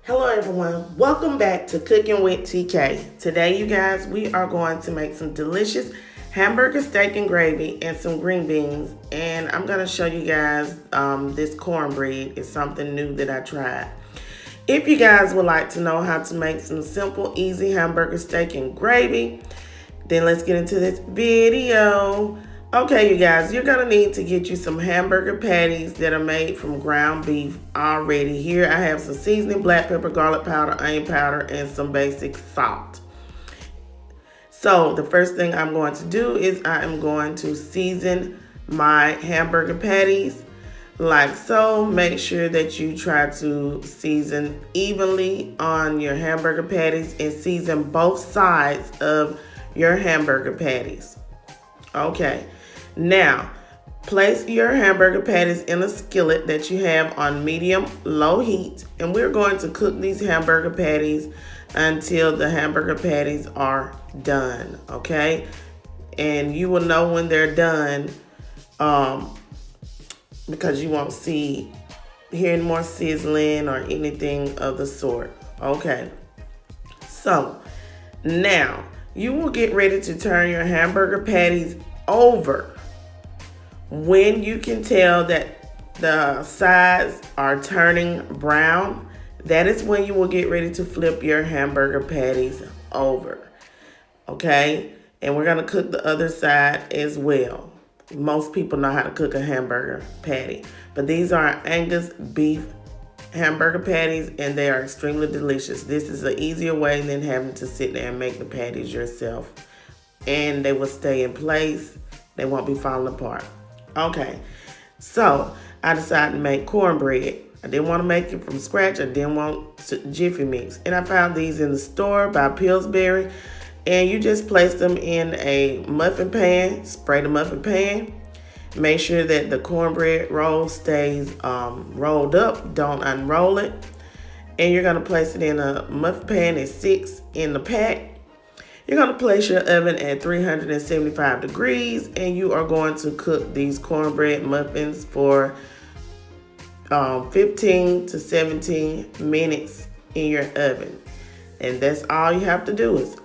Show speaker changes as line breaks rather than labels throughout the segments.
Hello everyone, welcome back to Cooking with TK. Today you guys, we are going to make some delicious hamburger steak and gravy and some green beans, and I'm going to show you guys this cornbread. Is something new that I tried. If you guys would like to know how to make some simple, easy hamburger steak and gravy, then let's get into this video. Okay, you guys, you're gonna need to get you some hamburger patties that are made from ground beef already. Here I have some seasoning, black pepper, garlic powder, onion powder, and some basic salt. So the first thing I'm going to do is I am going to season my hamburger patties like so. Make sure that you try to season evenly on your hamburger patties and season both sides of your hamburger patties. Okay. Now, place your hamburger patties in a skillet that you have on medium-low heat, and we're going to cook these hamburger patties until the hamburger patties are done, okay? And you will know when they're done because you won't hear any more sizzling or anything of the sort, okay? So, now, you will get ready to turn your hamburger patties over. When you can tell that the sides are turning brown, that is when you will get ready to flip your hamburger patties over. Okay? And we're going to cook the other side as well. Most people know how to cook a hamburger patty. But these are Angus beef hamburger patties, and they are extremely delicious. This is an easier way than having to sit there and make the patties yourself. And they will stay in place. They won't be falling apart. Okay, so I decided to make cornbread. I didn't want to make it from scratch. I didn't want Jiffy Mix. And I found these in the store by Pillsbury. And you just place them in a muffin pan, spray the muffin pan. Make sure that the cornbread roll stays rolled up. Don't unroll it. And you're going to place it in a muffin pan at 6 in the pack. You're going to place your oven at 375 degrees, and you are going to cook these cornbread muffins for 15 to 17 minutes in your oven. And that's all you have to do is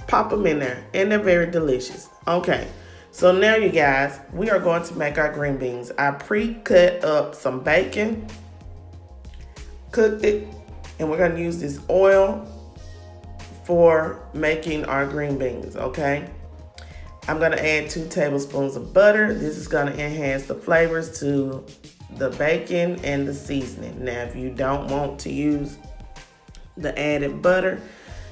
pop them in there, and they're very delicious. Okay, so now you guys, we are going to make our green beans. I pre-cut up some bacon, cooked it, and we're going to use this oil for making our green beans, okay? I'm gonna add 2 tablespoons of butter. This is gonna enhance the flavors to the bacon and the seasoning. Now, if you don't want to use the added butter,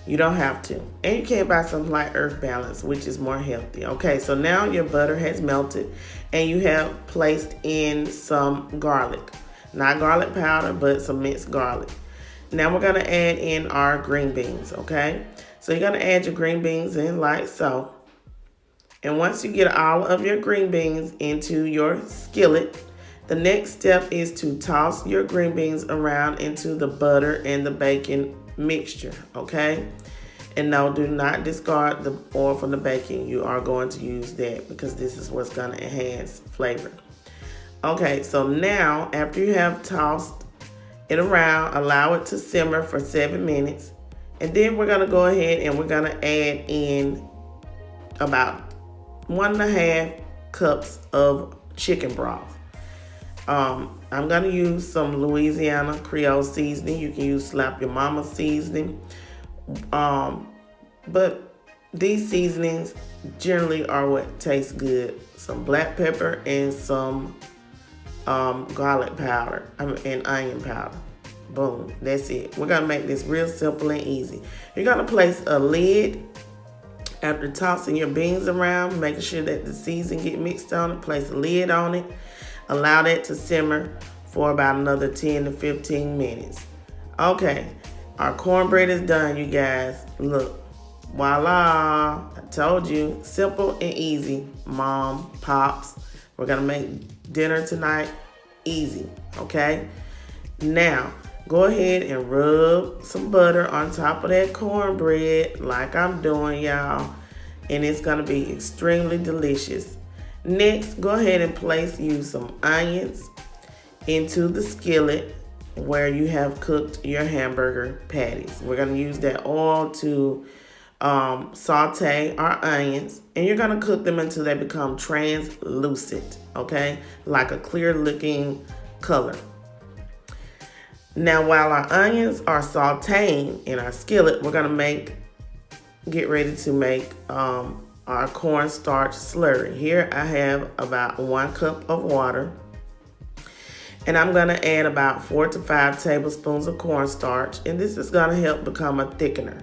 you don't have to. And you can buy something like Earth Balance, which is more healthy. Okay, so now your butter has melted and you have placed in some garlic. Not garlic powder, but some minced garlic. Now we're going to add in our green beans, okay? So you're going to add your green beans in like so. And once you get all of your green beans into your skillet, the next step is to toss your green beans around into the butter and the bacon mixture, okay? And no, do not discard the oil from the bacon. You are going to use that because this is what's going to enhance flavor. Okay, so now after you have tossed it around, allow it to simmer for 7 minutes, and then we're going to go ahead and we're going to add in about 1.5 cups of chicken broth. I'm going to use some Louisiana Creole seasoning. You can use Slap Your Mama seasoning, but these seasonings generally are what tastes good. Some black pepper and some garlic powder and onion powder. Boom, that's it. We're gonna make this real simple and easy. You're gonna place a lid after tossing your beans around, making sure that the seasoning get mixed on it. Place a lid on it. Allow that to simmer for about another 10 to 15 minutes. Okay, our cornbread is done, you guys. Look, voila, I told you, simple and easy. Mom, pops, we're gonna make dinner tonight easy, okay? Now, go ahead and rub some butter on top of that cornbread like I'm doing, y'all, and it's gonna be extremely delicious. Next, go ahead and place some onions into the skillet where you have cooked your hamburger patties. We're going to use that oil to saute our onions, and you're going to cook them until they become translucent, okay? Like a clear looking color. Now, while our onions are sauteing in our skillet, we're going to get ready to make our cornstarch slurry. Here I have about 1 cup of water. And I'm going to add about 4 to 5 tablespoons of cornstarch. And this is going to help become a thickener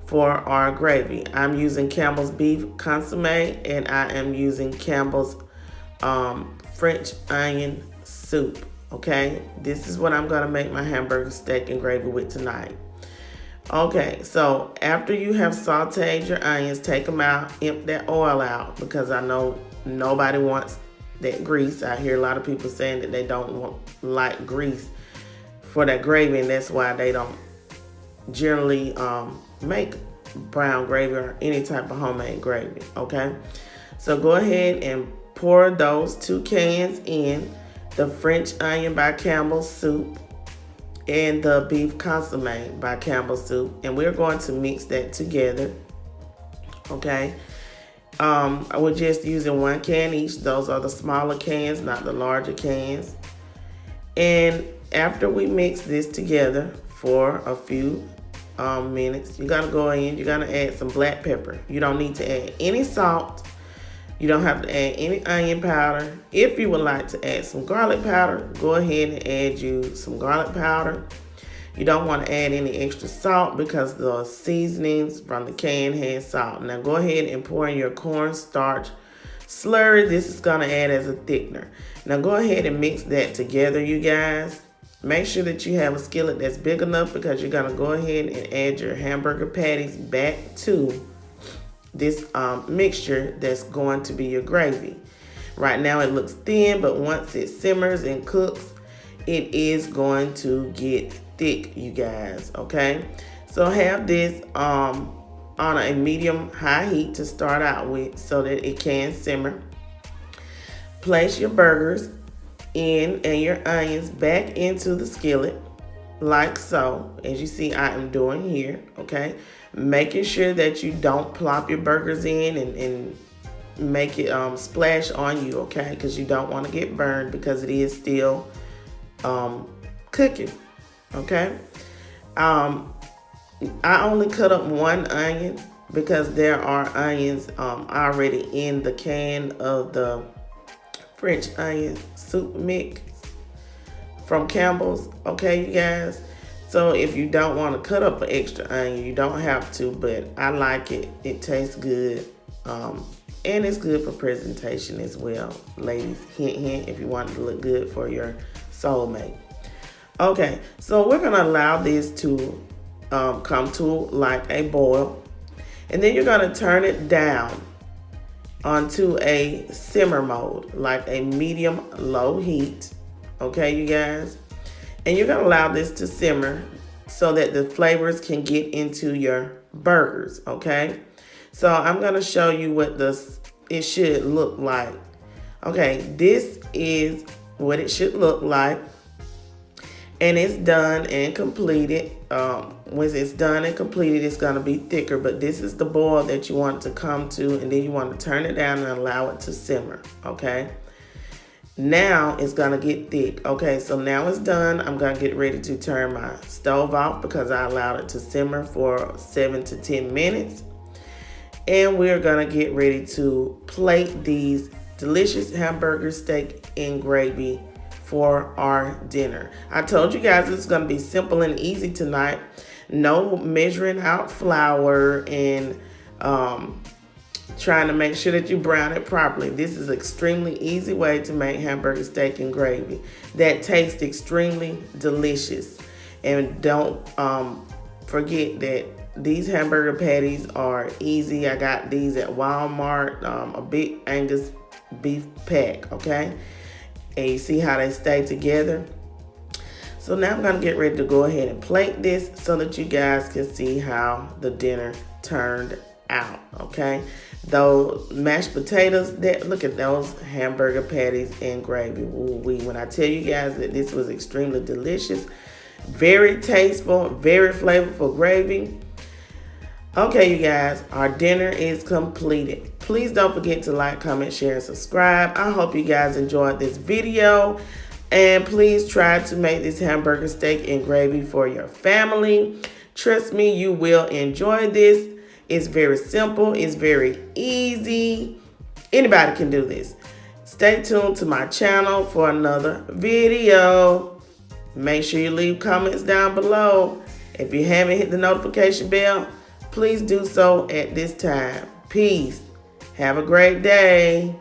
for our gravy. I'm using Campbell's beef consomme, and I am using Campbell's French onion soup. Okay, this is what I'm going to make my hamburger steak and gravy with tonight. Okay, so after you have sauteed your onions, take them out, empty that oil out, because I know nobody wants that grease. I hear a lot of people saying that they don't like grease for that gravy, and that's why they don't generally make brown gravy or any type of homemade gravy. Okay, so go ahead and pour those 2 cans in, the French onion by Campbell's soup and the beef consomme by Campbell's soup, and we're going to mix that together. Okay, we're just using 1 can each. Those are the smaller cans, not the larger cans. And after we mix this together for a few minutes, you're gonna go in, you're gonna add some black pepper. You don't need to add any salt. You don't have to add any onion powder. If you would like to add some garlic powder, go ahead and add you some garlic powder. You don't want to add any extra salt because the seasonings from the can has salt. Now go ahead and pour in your cornstarch slurry. This is going to add as a thickener. Now go ahead and mix that together, you guys. Make sure that you have a skillet that's big enough, because you're going to go ahead and add your hamburger patties back to this mixture that's going to be your gravy. Right now it looks thin, but once it simmers and cooks, it is going to get thick, you guys. Okay, so have this on a medium high heat to start out with so that it can simmer. Place your burgers in and your onions back into the skillet like so, as you see I am doing here. Okay, making sure that you don't plop your burgers in and make it splash on you, okay, because you don't want to get burned, because it is still cooking. Okay, I only cut up 1 onion because there are onions already in the can of the French onion soup mix from Campbell's. Okay, you guys, so if you don't want to cut up an extra onion, you don't have to, but I like it. It tastes good, and it's good for presentation as well, ladies. Hint, hint, if you want it to look good for your soulmate. Okay, so we're going to allow this to come to like a boil, and then you're going to turn it down onto a simmer mode, like a medium low heat. Okay, you guys, and you're going to allow this to simmer so that the flavors can get into your burgers. Okay, so I'm going to show you what it should look like. Okay, this is what it should look like, and it's done and completed. When it's done and completed, it's going to be thicker, but this is the boil that you want to come to, and then you want to turn it down and allow it to simmer. Okay, now it's going to get thick. Okay, so now it's done. I'm going to get ready to turn my stove off because I allowed it to simmer for 7 to 10 minutes. And we're going to get ready to plate these delicious hamburger steak and gravy for our dinner. I told you guys it's going to be simple and easy tonight. No measuring out flour and trying to make sure that you brown it properly. This is an extremely easy way to make hamburger steak and gravy that tastes extremely delicious. And don't forget that these hamburger patties are easy. I got these at Walmart, a big Angus beef pack, okay? And you see how they stay together. So now I'm going to get ready to go ahead and plate this so that you guys can see how the dinner turned out, okay? Those mashed potatoes, look at those hamburger patties and gravy. Ooh-wee. When I tell you guys that this was extremely delicious, very tasteful, very flavorful gravy. Okay, you guys, our dinner is completed. Please don't forget to like, comment, share, and subscribe. I hope you guys enjoyed this video. And please try to make this hamburger steak and gravy for your family. Trust me, you will enjoy this. It's very simple. It's very easy. Anybody can do this. Stay tuned to my channel for another video. Make sure you leave comments down below. If you haven't hit the notification bell, please do so at this time. Peace. Have a great day.